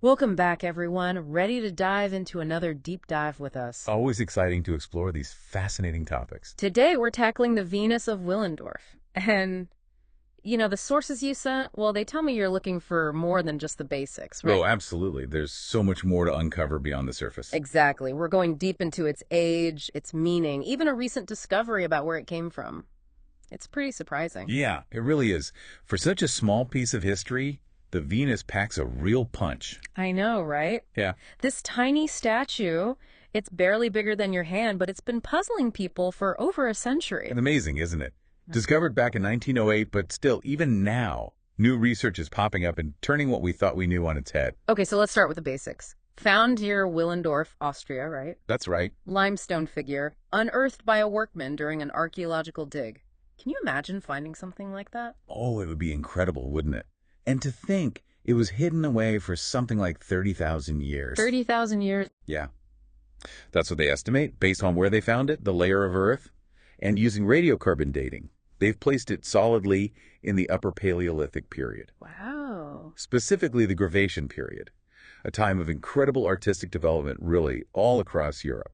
Welcome back, everyone. Ready to dive into another deep dive with us. Always exciting to explore these fascinating topics. Today, we're tackling the Venus of Willendorf. And, the sources you sent, well, they tell me you're looking for more than just the basics, right? Oh, absolutely. There's so much more to uncover beyond the surface. Exactly. We're going deep into its age, its meaning, even a recent discovery about where it came from. It's pretty surprising. Yeah, it really is. For such a small piece of history, the Venus packs a real punch. I know, right? Yeah. This tiny statue, it's barely bigger than your hand, but it's been puzzling people for over a century. And amazing, isn't it? Discovered back in 1908, but still, even now, new research is popping up and turning what we thought we knew on its head. Okay, so let's start with the basics. Found near Willendorf, Austria, right? That's right. Limestone figure, unearthed by a workman during an archaeological dig. Can you imagine finding something like that? Oh, it would be incredible, wouldn't it? And to think it was hidden away for something like 30,000 years. 30,000 years? Yeah. That's what they estimate, based on where they found it, the layer of Earth, and using radiocarbon dating. They've placed it solidly in the Upper Paleolithic period, Wow. specifically the Gravation period, a time of incredible artistic development really all across Europe,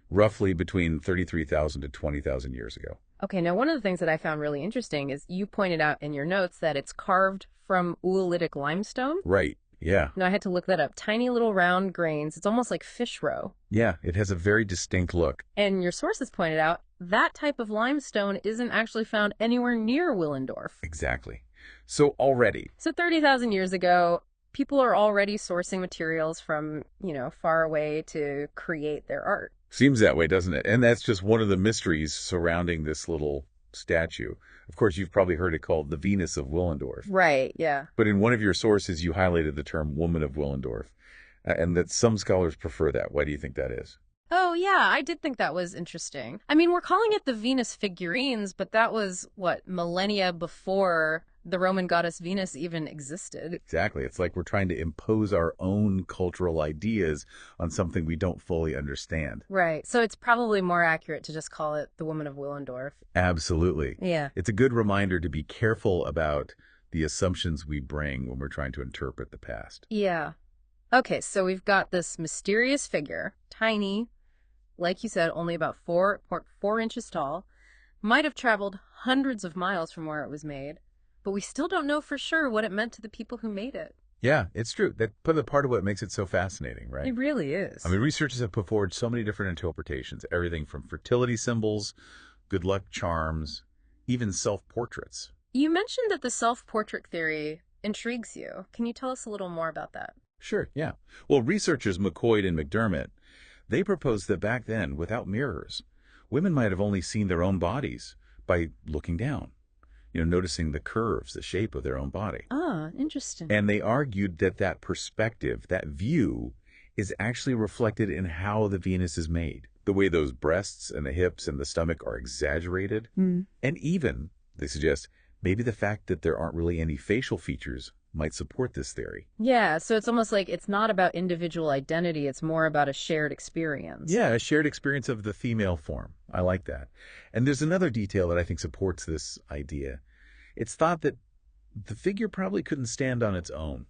roughly between 33,000 to 20,000 years ago. Okay, now one of the things that I found really interesting is you pointed out in your notes that it's carved from oolitic limestone. Right, yeah. Now I had to look that up. Tiny little round grains. It's almost like fish roe. Yeah, it has a very distinct look. And your sources pointed out that type of limestone isn't actually found anywhere near Willendorf. Exactly. So already, So 30,000 years ago, people are already sourcing materials from, far away to create their art. seems that way, doesn't it? And that's just one of the mysteries surrounding this little statue. Of course, you've probably heard it called the Venus of Willendorf. Right, yeah. But in one of your sources, you highlighted the term woman of Willendorf, and that some scholars prefer that. Why do you think that is? Oh, yeah, I did think that was interesting. I mean, we're calling it the Venus figurines, but that was, millennia before the Roman goddess Venus even existed. Exactly. It's like we're trying to impose our own cultural ideas on something we don't fully understand. Right, so it's probably more accurate to just call it the woman of Willendorf. Absolutely. Yeah. It's a good reminder to be careful about the assumptions we bring when we're trying to interpret the past. Yeah. Okay, so we've got this mysterious figure, tiny, like you said, only about 4 inches tall, might have traveled hundreds of miles from where it was made, but we still don't know for sure what it meant to the people who made it. Yeah, it's true. That's part of what makes it so fascinating, right? It really is. I mean, researchers have put forward so many different interpretations, everything from fertility symbols, good luck charms, even self-portraits. You mentioned that the self-portrait theory intrigues you. Can you tell us a little more about that? Sure, yeah. Well, researchers McCoy and McDermott, they proposed that back then, without mirrors, women might have only seen their own bodies by looking down, noticing the curves, the shape of their own body. Ah, interesting. And they argued that that perspective, that view, is actually reflected in how the Venus is made. The way those breasts and the hips and the stomach are exaggerated. Hmm. And even, they suggest, maybe the fact that there aren't really any facial features might support this theory. Yeah, so it's almost like it's not about individual identity, it's more about a shared experience. Yeah, a shared experience of the female form. I like that. And there's another detail that I think supports this idea. It's thought that the figure probably couldn't stand on its own,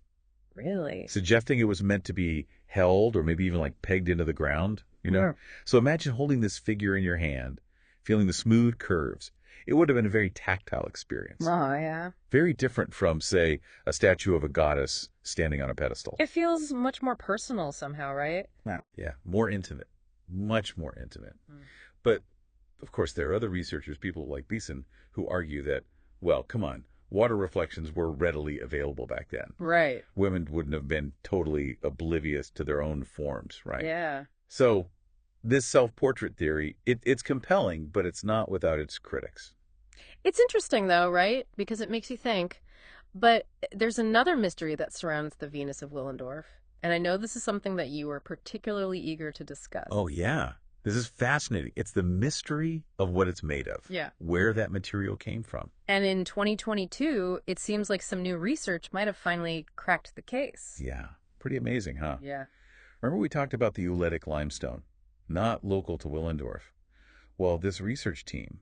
Really? suggesting it was meant to be held or maybe even like pegged into the ground, Yeah. So imagine holding this figure in your hand, feeling the smooth curves. It would have been a very tactile experience. Oh, yeah. Very different from, say, a statue of a goddess standing on a pedestal. It feels much more personal somehow, right? Yeah, more intimate, much more intimate. Mm. But, of course, there are other researchers, people like Beeson, who argue that, well, come on, water reflections were readily available back then. Right. Women wouldn't have been totally oblivious to their own forms, right? Yeah. So this self-portrait theory, it's compelling, but it's not without its critics. It's interesting, though, right? Because it makes you think. But there's another mystery that surrounds the Venus of Willendorf. And I know this is something that you were particularly eager to discuss. Oh, yeah. This is fascinating. It's the mystery of what it's made of. Yeah. Where that material came from. And in 2022, it seems like some new research might have finally cracked the case. Yeah. Pretty amazing, huh? Yeah. Remember we talked about the oolitic limestone, not local to Willendorf. Well, this research team,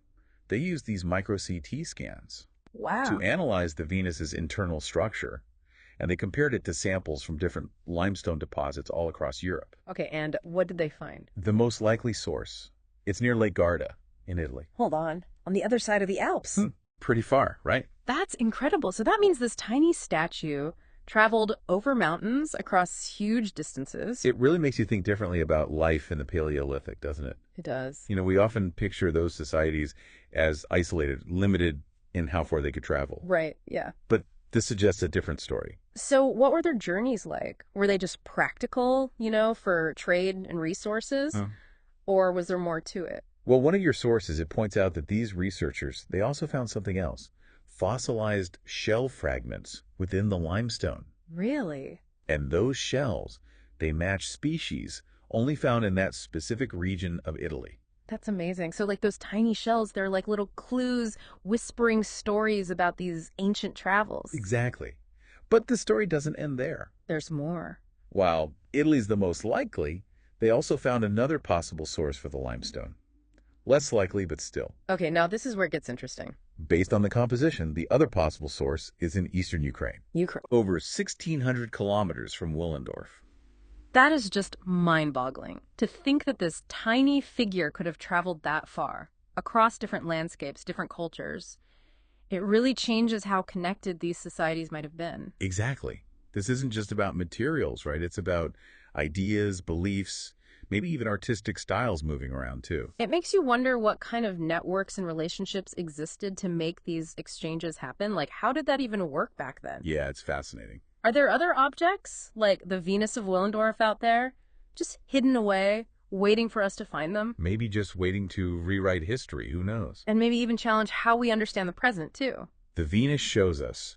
they used these micro-CT scans Wow. to analyze the Venus's internal structure and they compared it to samples from different limestone deposits all across Europe. Okay, and what did they find? The most likely source, it's near Lake Garda in Italy. Hold on the other side of the Alps. Pretty far, right? That's incredible. So that means this tiny statue traveled over mountains across huge distances. It really makes you think differently about life in the Paleolithic, doesn't it? It does. You know, we often picture those societies as isolated, limited in how far they could travel. Right, yeah. But this suggests a different story. So what were their journeys like? Were they just practical, for trade and resources? Or was there more to it? Well, one of your sources, it points out that these researchers, they also found something else. Fossilized shell fragments within the limestone. Really? And those shells, they match species only found in that specific region of Italy. That's amazing. So like those tiny shells, they're like little clues, whispering stories about these ancient travels. Exactly. But the story doesn't end there. There's more. While Italy's the most likely, they also found another possible source for the limestone. Less likely, but still. Okay, now this is where it gets interesting. Based on the composition, the other possible source is in eastern Ukraine. Over 1,600 kilometers from Willendorf. That is just mind-boggling. To think that this tiny figure could have traveled that far, across different landscapes, different cultures. It really changes how connected these societies might have been. Exactly. This isn't just about materials, right? It's about ideas, beliefs, maybe even artistic styles moving around too. It makes you wonder what kind of networks and relationships existed to make these exchanges happen. Like, how did that even work back then? Yeah, it's fascinating. Are there other objects, like the Venus of Willendorf out there, just hidden away, waiting for us to find them? Maybe just waiting to rewrite history, who knows? And maybe even challenge how we understand the present, too. The Venus shows us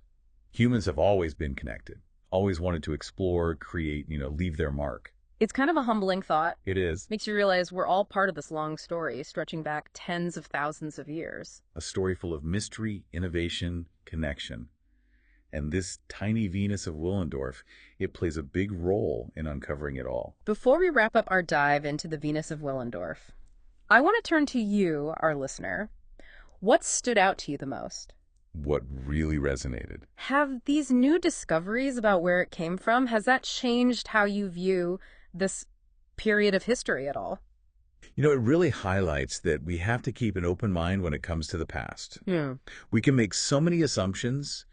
humans have always been connected, always wanted to explore, create, leave their mark. It's kind of a humbling thought. It is. Makes you realize we're all part of this long story, stretching back tens of thousands of years. A story full of mystery, innovation, connection. And this tiny Venus of Willendorf, it plays a big role in uncovering it all. Before we wrap up our dive into the Venus of Willendorf, I want to turn to you, our listener. What stood out to you the most? What really resonated? Have these new discoveries about where it came from, has that changed how you view this period of history at all? It really highlights that we have to keep an open mind when it comes to the past. Yeah. We can make so many assumptions,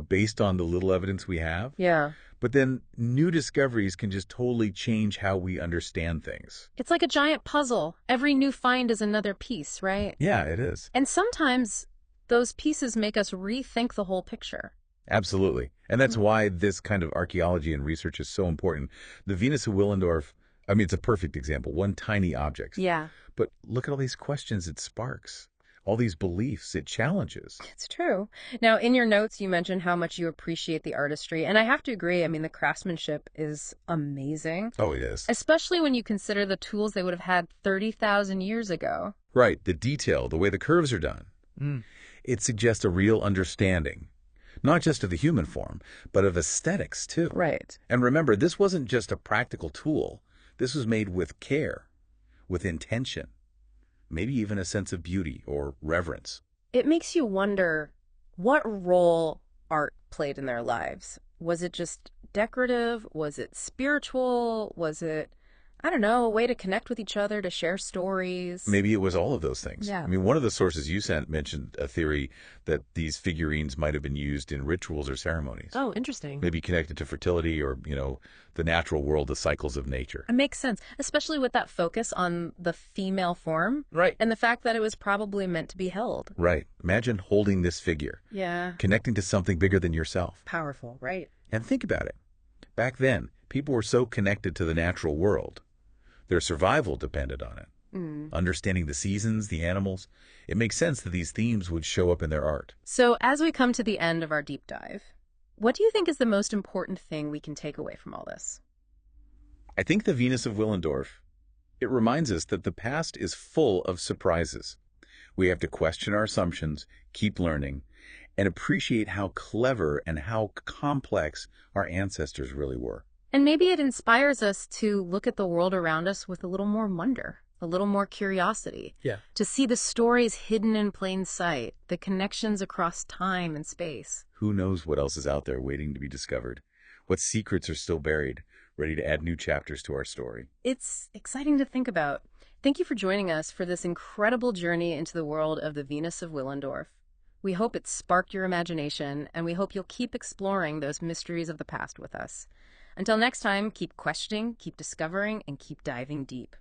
based on the little evidence we have. Yeah. But then new discoveries can just totally change how we understand things. It's like a giant puzzle. Every new find is another piece, right? Yeah, it is. And sometimes those pieces make us rethink the whole picture. Absolutely. And that's why this kind of archaeology and research is so important. The Venus of Willendorf, it's a perfect example, one tiny object. Yeah. But look at all these questions it sparks, all these beliefs it challenges. It's true. Now, in your notes, you mentioned how much you appreciate the artistry. And I have to agree, the craftsmanship is amazing. Oh, it is. Especially when you consider the tools they would have had 30,000 years ago. Right. The detail, the way the curves are done. It suggests a real understanding. Not just of the human form, but of aesthetics, too. Right. And remember, this wasn't just a practical tool. This was made with care, with intention, maybe even a sense of beauty or reverence. It makes you wonder what role art played in their lives. Was it just decorative? Was it spiritual? Was it, a way to connect with each other, to share stories? Maybe it was all of those things. Yeah. One of the sources you sent mentioned a theory that these figurines might have been used in rituals or ceremonies. Oh, interesting. Maybe connected to fertility or, the natural world, the cycles of nature. It makes sense, especially with that focus on the female form. Right. And the fact that it was probably meant to be held. Right. Imagine holding this figure. Yeah. Connecting to something bigger than yourself. Powerful, right? And think about it. Back then, people were so connected to the natural world. Their survival depended on it. Understanding the seasons, the animals. It makes sense that these themes would show up in their art. So as we come to the end of our deep dive, what do you think is the most important thing we can take away from all this? I think the Venus of Willendorf, it reminds us that the past is full of surprises. We have to question our assumptions, keep learning, and appreciate how clever and how complex our ancestors really were. And maybe it inspires us to look at the world around us with a little more wonder. a little more curiosity, Yeah. to see the stories hidden in plain sight, the connections across time and space. Who knows what else is out there waiting to be discovered? What secrets are still buried, ready to add new chapters to our story? It's exciting to think about. Thank you for joining us for this incredible journey into the world of the Venus of Willendorf. We hope it sparked your imagination, and we hope you'll keep exploring those mysteries of the past with us. Until next time, keep questioning, keep discovering, and keep diving deep.